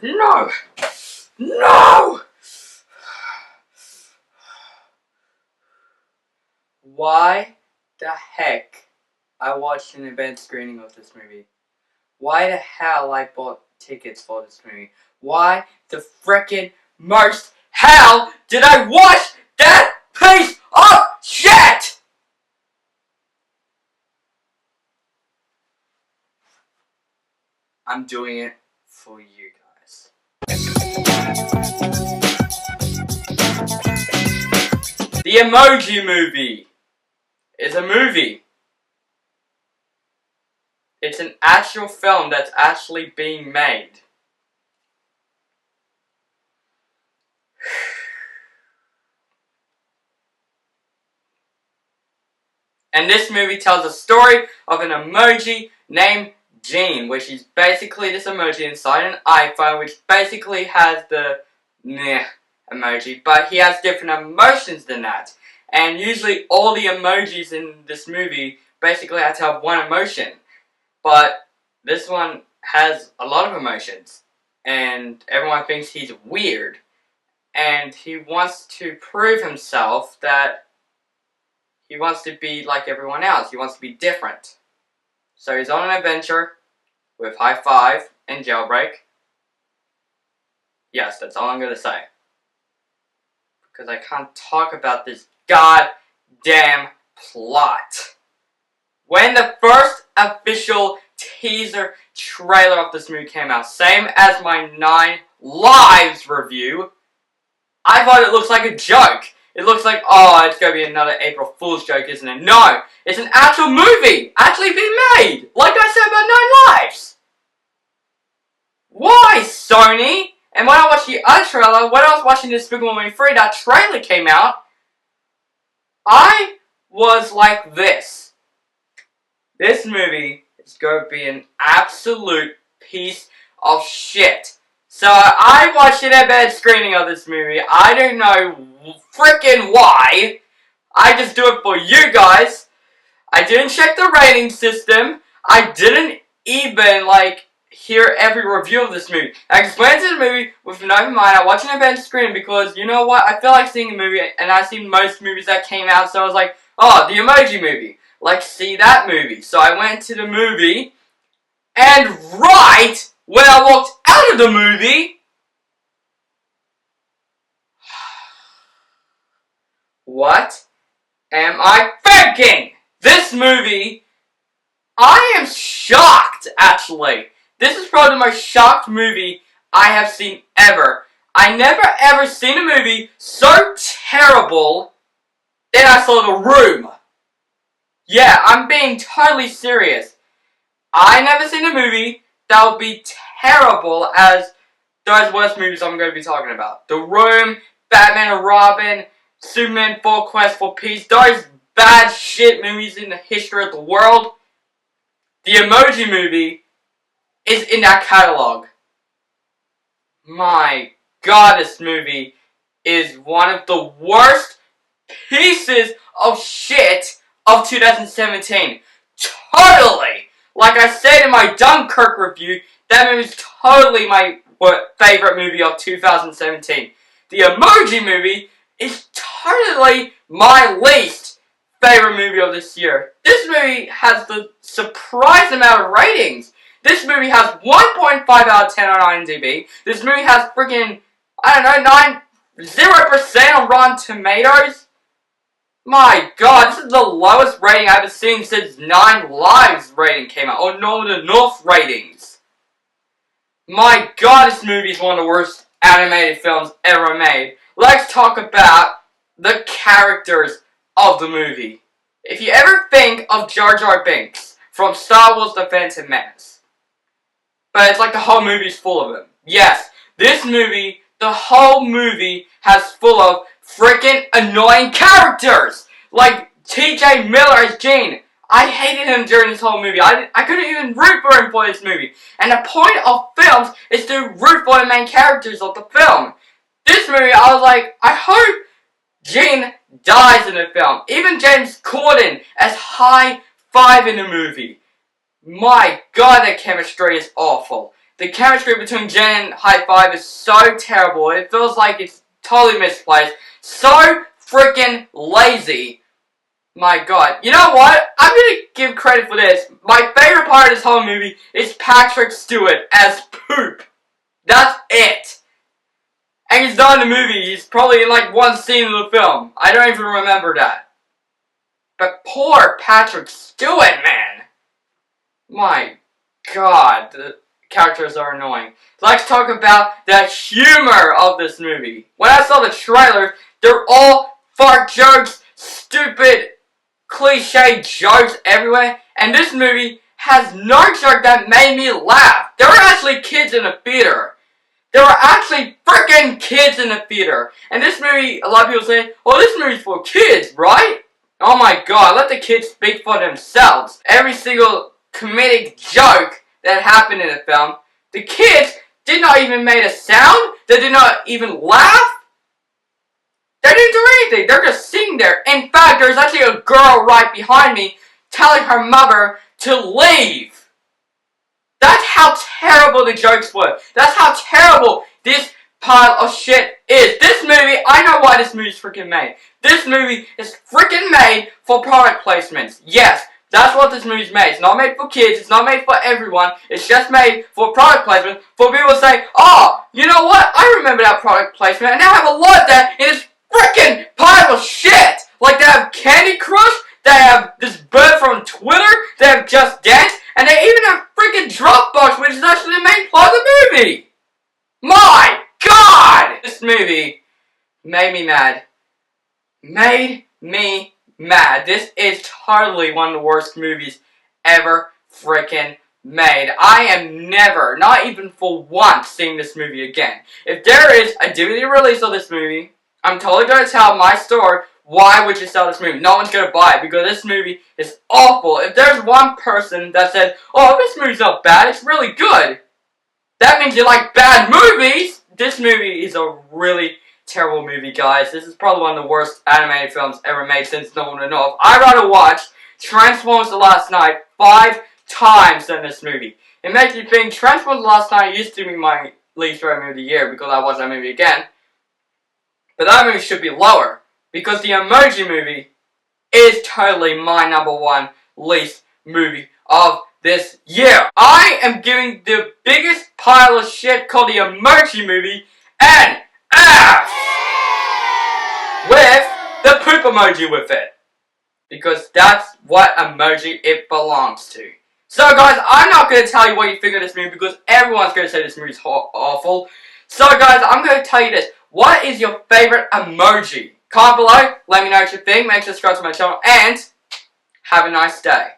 No! No! Why the heck I watched an event screening of this movie? Why the hell I bought tickets for this movie? Why the frickin' most hell did I watch that piece of shit? I'm doing it for you guys. The Emoji Movie is a movie. It's an actual film that's actually being made. And this movie tells a story of an emoji named Gene, which is basically this emoji inside an iPhone, which basically has the meh emoji, but he has different emotions than that. And usually all the emojis in this movie basically have to have one emotion. But this one has a lot of emotions. And everyone thinks he's weird. And he wants to prove himself that he wants to be like everyone else. He wants to be different. So he's on an adventure with High Five and Jailbreak. Yes, that's all I'm going to say. Because I can't talk about this goddamn plot. When the first official teaser trailer of this movie came out, same as my 9 Lives review, I thought it looks like a joke. It looks like, oh, it's going to be another April Fool's joke, isn't it? No, it's an actual movie actually being made, like I said about 9 Lives. Why, Sony? And when I watched the other trailer, when I was watching this Despicable Me 3, that trailer came out, I was like this. This movie is going to be an absolute piece of shit. So I watched an event screening of this movie. I don't know freaking why. I just do it for you guys. I didn't check the rating system. I didn't even hear every review of this movie. I explained to the movie with an open mind. I watched an event screening because you know what? I feel like seeing a movie, and I've seen most movies that came out. So I was like, oh, the Emoji Movie. See that movie. So I went to the movie, and right when I walked out of the movie, what am I thinking? This movie, I am shocked, actually. This is probably the most shocked movie I have seen ever. I never ever seen a movie so terrible than I saw The Room. Yeah, I'm being totally serious. I never seen a movie that would be terrible as those worst movies I'm going to be talking about. The Room, Batman and Robin, Superman 4 Quest for Peace, those bad shit movies in the history of the world. The Emoji Movie is in that catalog. My God, this movie is one of the worst pieces of shit of 2017. Totally! Like I said in my Dunkirk review, that movie is totally my favorite movie of 2017. The Emoji Movie is totally my least favorite movie of this year. This movie has the surprise amount of ratings. This movie has 1.5 out of 10 on IMDb. This movie has freaking, 0% on Rotten Tomatoes. My God, this is the lowest rating I've ever seen since 9 Lives rating came out, or Northern North ratings. My God, this movie is one of the worst animated films ever made. Let's talk about the characters of the movie. If you ever think of Jar Jar Binks from Star Wars The Phantom Menace, but it's like the whole movie's full of them. Yes, this movie, the whole movie has full of freaking annoying characters! Like T.J. Miller as Gene. I hated him during this whole movie. I couldn't even root for him for this movie. And the point of films is to root for the main characters of the film. This movie, I was like, I hope Gene dies in the film. Even James Corden as High Five in the movie. My God, their chemistry is awful. The chemistry between Jen and High Five is so terrible. It feels like it's totally misplaced. So freaking lazy. My god. You know what? I'm gonna give credit for this. My favorite part of this whole movie is Patrick Stewart as Poop. That's it. And he's not in the movie. He's probably in like one scene of the film. I don't even remember that. But poor Patrick Stewart, man. My god. The characters are annoying. Let's talk about the humor of this movie. When I saw the trailers, they're all fart jokes, stupid, cliche jokes everywhere. And this movie has no joke that made me laugh. There were actually kids in the theater. There were actually freaking kids in the theater. And this movie, a lot of people say, oh, this movie's for kids, right? Oh my god, let the kids speak for themselves. Every single comedic joke that happened in the film, the kids did not even make a sound. They did not even laugh. They didn't do anything. They're just sitting there. In fact, there's actually a girl right behind me telling her mother to leave. That's how terrible the jokes were. That's how terrible this pile of shit is. This movie, I know why this movie's freaking made. This movie is freaking made for product placements. Yes, that's what this movie's made. It's not made for kids. It's not made for everyone. It's just made for product placement. For people to say, oh, you know what? I remember that product placement. And now I have a lot of that in this freaking pile of shit. Like they have Candy Crush. They have this bird from Twitter. They have Just Dance. And they even have freaking Dropbox, which is actually the main plot of the movie. My god! This movie made me mad. Made me mad. This is totally one of the worst movies ever freaking made. I am never, not even for once, seeing this movie again. If there is a DVD release of this movie, I'm totally going to tell my store why would you sell this movie. No one's going to buy it because this movie is awful. If there's one person that said, oh, this movie's not bad, it's really good, that means you like bad movies. This movie is a really terrible movie, guys. This is probably one of the worst animated films ever made since No One to Know. I'd rather watch Transformers The Last Night 5 times than this movie. It makes me think Transformers The Last Night used to be my least favorite movie of the year because I watched that movie again. But that movie should be lower because the Emoji Movie is totally my #1 least movie of this year. I am giving the biggest pile of shit called the Emoji Movie an F with the poop emoji with it. Because that's what emoji it belongs to. So guys, I'm not going to tell you what you think of this movie because everyone's going to say this movie's awful. So guys, I'm going to tell you this. What is your favorite emoji? Comment below, let me know what you think, make sure to subscribe to my channel, and have a nice day.